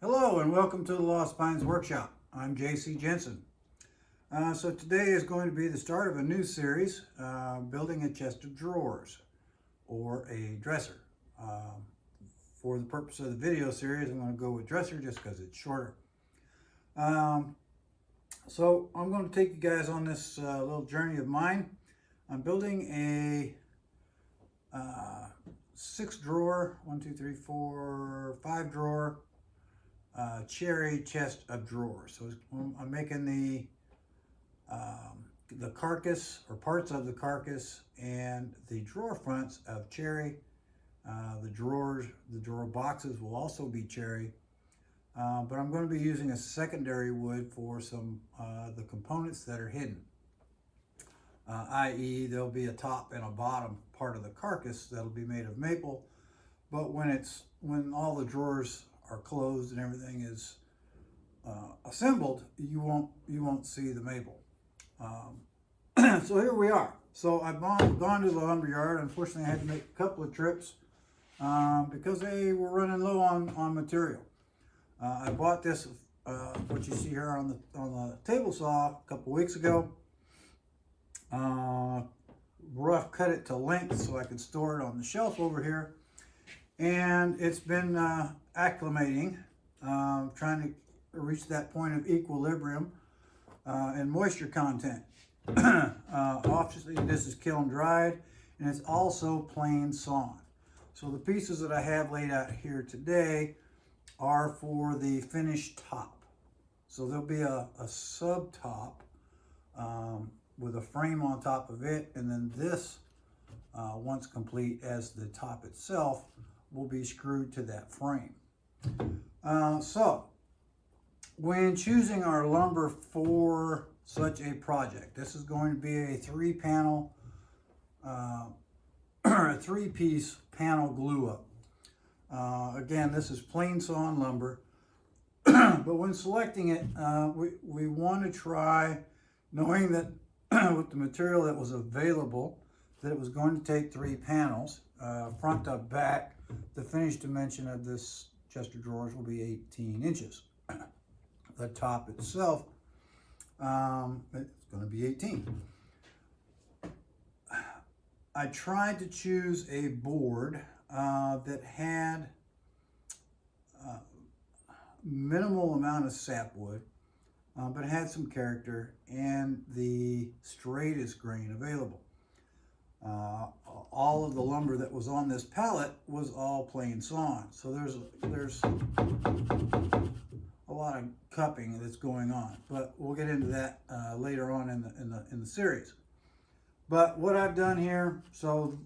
Hello and welcome to the Lost Pines Workshop. I'm JC Jensen. So today is going to be the start of a new series, building a chest of drawers or a dresser. For the purpose of the video series, I'm going to go with dresser just because it's shorter. So I'm going to take you guys on this little journey of mine. I'm building a 6-drawer, 5-drawer cherry chest of drawers. So I'm making the carcass or parts of the carcass and the drawer fronts of cherry. The drawer boxes will also be cherry, but I'm going to be using a secondary wood for some the components that are hidden. I.e., there'll be a top and a bottom part of the carcass that'll be made of maple, but when all the drawers are closed and everything is assembled, you won't see the maple. So here we are. So I've gone to the lumber yard. Unfortunately, I had to make a couple of trips because they were running low on material. I bought this, what you see here on the table saw, a couple weeks ago. Rough cut it to length so I could store it on the shelf over here, and it's been acclimating, trying to reach that point of equilibrium and moisture content. Obviously this is kiln dried, and it's also plain sawn. So the pieces that I have laid out here today are for the finished top. So there'll be a sub top with a frame on top of it, and then this, once complete as the top itself, will be screwed to that frame. So when choosing our lumber for such a project, this is going to be a 3-panel or a 3-piece panel glue up. Again, this is plain sawn lumber, but when selecting it, we want to try, knowing that with the material that was available, that it was going to take 3 panels, front to back. The finished dimension of this chest of drawers will be 18 inches. The top itself, it's going to be 18. I tried to choose a board that had minimal amount of sapwood, but it had some character and the straightest grain available. All of the lumber that was on this pallet was all plain sawn, so there's a lot of cupping that's going on, but we'll get into that later on in the series. But what I've done here, so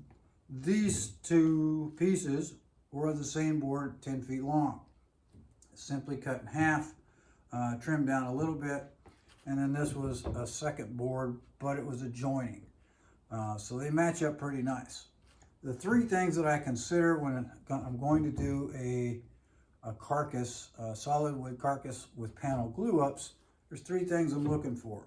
these 2 pieces were the same board, 10 feet long. Simply cut in half, trimmed down a little bit, and then this was a second board, but it was a jointing. So they match up pretty nice. The 3 things that I consider when I'm going to do a carcass, a solid wood carcass with panel glue ups, there's 3 things I'm looking for.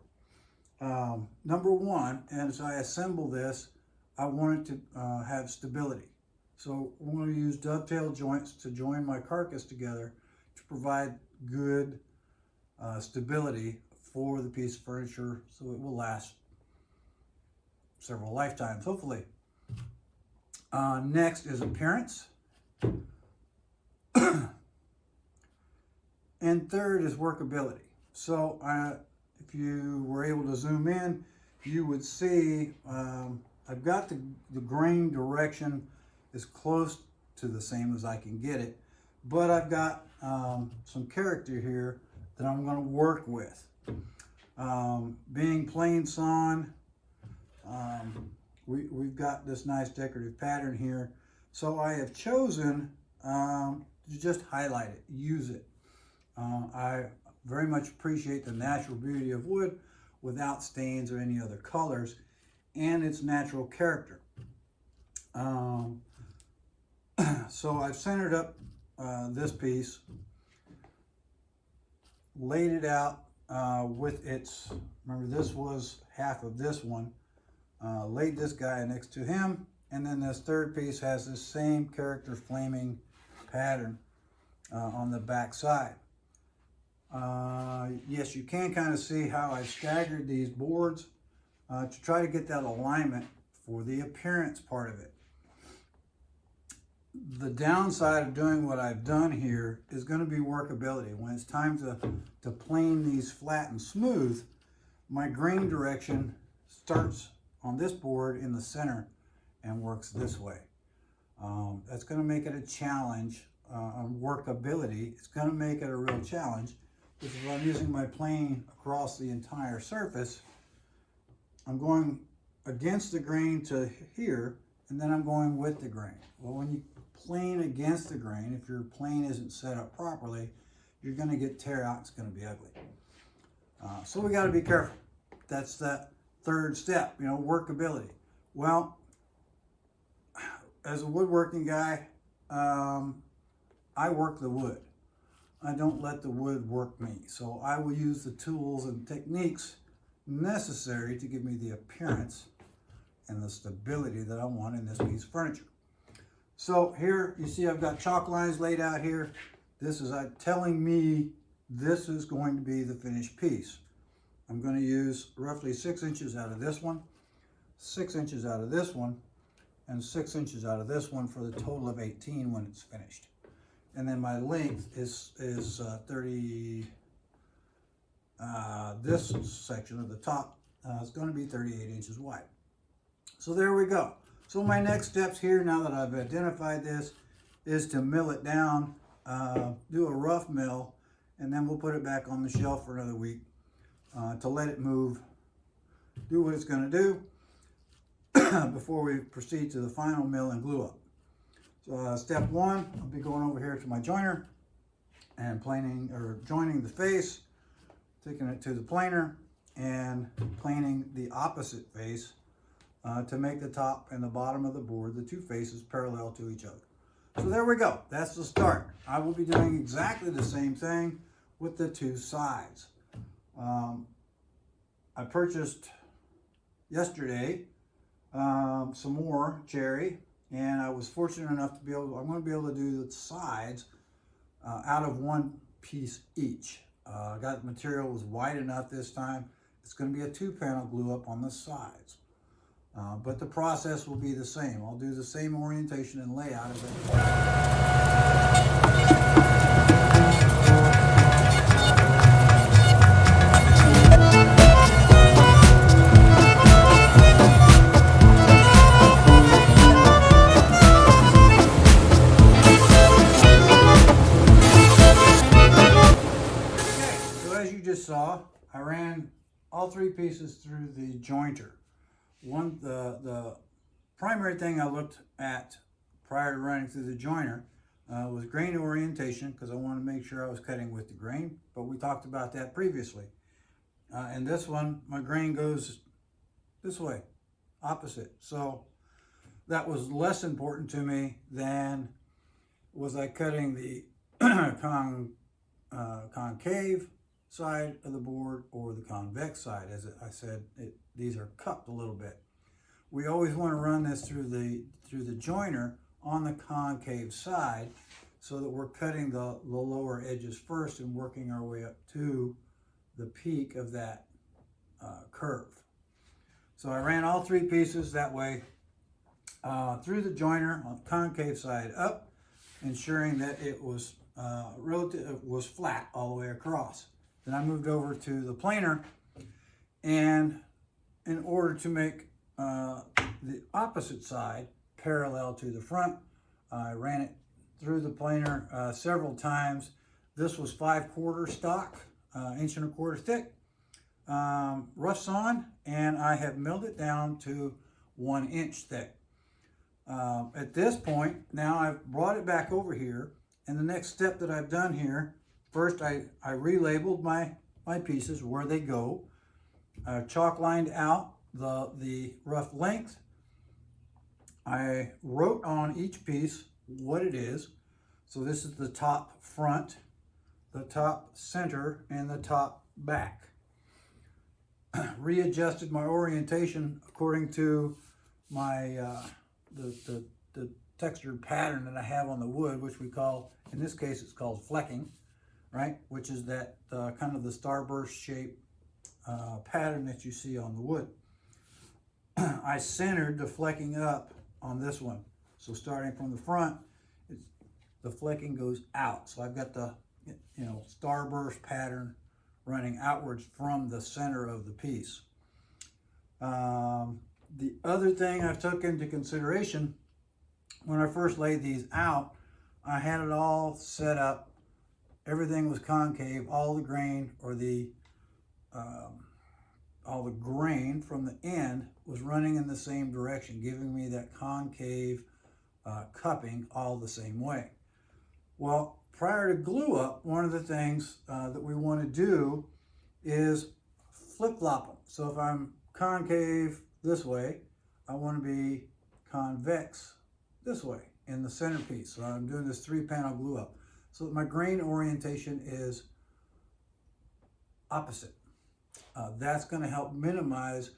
Number 1, as I assemble this, I want it to have stability. So I'm going to use dovetail joints to join my carcass together to provide good stability for the piece of furniture, so it will last several lifetimes, hopefully. Next is appearance. And third is workability. So if you were able to zoom in, you would see I've got the grain direction as close to the same as I can get it, but I've got some character here that I'm going to work with. Being plain sawn, we've got this nice decorative pattern here, so I have chosen to just highlight it, use it. I very much appreciate the natural beauty of wood without stains or any other colors, and its natural character. So I've centered up this piece, laid it out with its, remember this was half of this one, laid this guy next to him, and then this third piece has this same character flaming pattern on the back side. Yes, you can kind of see how I staggered these boards to try to get that alignment for the appearance part of it. The downside of doing what I've done here is going to be workability. When it's time to plane these flat and smooth, my grain direction starts on this board in the center and works this way. That's going to make it a challenge on workability. It's going to make it a real challenge, because if I'm using my plane across the entire surface, I'm going against the grain to here, and then I'm going with the grain. Well, when you plane against the grain, if your plane isn't set up properly, you're going to get tear out. It's going to be ugly. So we got to be careful. That's that third step, you know, workability. Well, as a woodworking guy, I work the wood. I don't let the wood work me. So I will use the tools and techniques necessary to give me the appearance and the stability that I want in this piece of furniture. So here you see I've got chalk lines laid out here. This is telling me this is going to be the finished piece. I'm going to use roughly 6 inches out of this one, 6 inches out of this one, and 6 inches out of this one for the total of 18 when it's finished. And then my length is 30, this section of the top is going to be 38 inches wide. So there we go. So my next steps here, now that I've identified this, is to mill it down, do a rough mill, and then we'll put it back on the shelf for another week to let it move, do what it's going to do before we proceed to the final mill and glue up. So step one, I'll be going over here to my joiner and planing or joining the face, taking it to the planer and planing the opposite face to make the top and the bottom of the board, the two faces, parallel to each other. So there we go. That's the start. I will be doing exactly the same thing with the two sides. I purchased yesterday some more cherry, and I was fortunate enough to be able to, I'm going to be able to do the sides out of one piece each. I got the material was wide enough this time. It's going to be a 2-panel glue up on the sides. But the process will be the same. I'll do the same orientation and layout as saw, I ran all 3 pieces through the jointer. The primary thing I looked at prior to running through the joiner was grain orientation, because I wanted to make sure I was cutting with the grain, but we talked about that previously. And this one, my grain goes this way, opposite. So that was less important to me than was I cutting the concave side of the board or the convex side. As I said, these are cupped a little bit. We always want to run this through the joiner on the concave side, so that we're cutting the lower edges first and working our way up to the peak of that curve. So I ran all 3 pieces that way through the joiner on the concave side up, ensuring that it was was flat all the way across. Then I moved over to the planer, and in order to make the opposite side parallel to the front, I ran it through the planer several times. This was 5/4 stock, 1 1/4 thick, rough sawn, and I have milled it down to 1 inch thick. At this point, now I've brought it back over here, and the next step that I've done here, first I relabeled my pieces where they go. I chalk lined out the rough length. I wrote on each piece what it is. So this is the top front, the top center, and the top back. Readjusted my orientation according to my the textured pattern that I have on the wood, which we call, in this case, it's called flecking, right? Which is that kind of the starburst shape pattern that you see on the wood. I centered the flecking up on this one. So starting from the front, the flecking goes out. So I've got the, you know, starburst pattern running outwards from the center of the piece. The other thing I took into consideration when I first laid these out, I had it all set up. Everything was concave. All the grain, or all the grain from the end was running in the same direction, giving me that concave cupping all the same way. Well, prior to glue up, one of the things that we want to do is flip-flop them. So if I'm concave this way, I want to be convex this way in the centerpiece. So I'm doing this 3-panel glue up. So my grain orientation is opposite. That's going to help minimize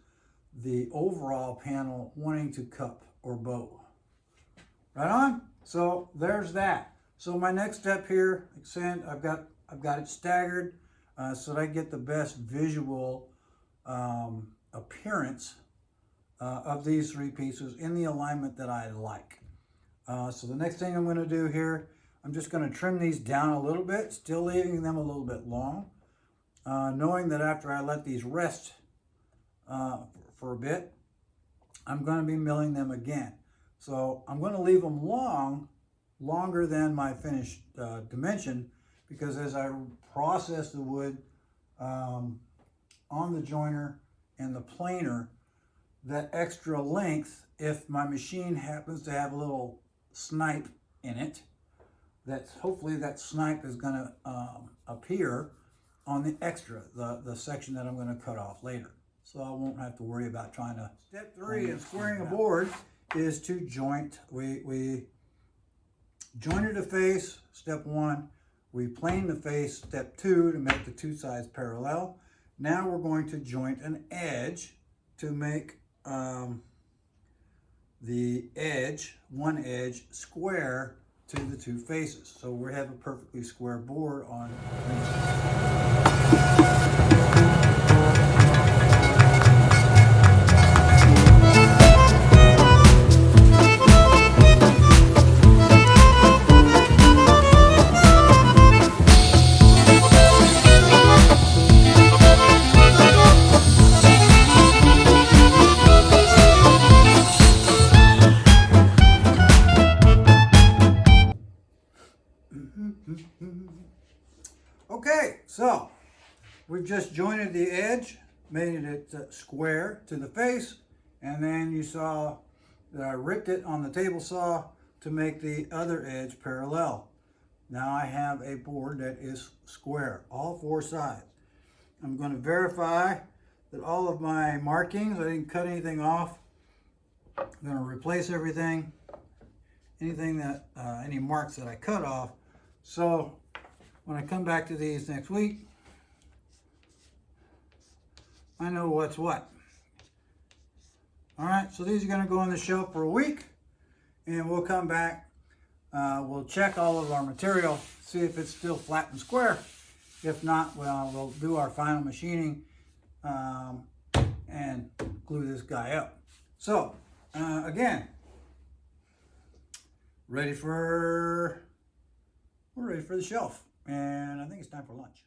the overall panel wanting to cup or bow. Right on? So there's that. So my next step here, I've got it staggered so that I get the best visual appearance of these 3 pieces in the alignment that I like. So the next thing I'm going to do here, I'm just going to trim these down a little bit, still leaving them a little bit long, knowing that after I let these rest for a bit, I'm going to be milling them again. So I'm going to leave them longer than my finished dimension, because as I process the wood on the joiner and the planer, that extra length, if my machine happens to have a little snipe in it, hopefully that snipe is going to appear on the extra, the section that I'm going to cut off later. So I won't have to worry about trying to. Step 3 in squaring a board is to joint. We jointed a face, step 1. We planed the face, step 2, to make the 2 sides parallel. Now we're going to joint an edge to make the edge, one edge, square to the 2 faces. So we have a perfectly square board on. Okay, so we've just jointed the edge, made it square to the face, and then you saw that I ripped it on the table saw to make the other edge parallel. Now I have a board that is square, all 4 sides. I'm going to verify that all of my markings, I didn't cut anything off. I'm going to replace everything, any marks that I cut off. So when I come back to these next week, I know what's what. All right, so these are going to go on the shelf for a week, and we'll come back. We'll check all of our material, see if it's still flat and square. If not, well, we'll do our final machining and glue this guy up. So, again, we're ready for the shelf, and I think it's time for lunch.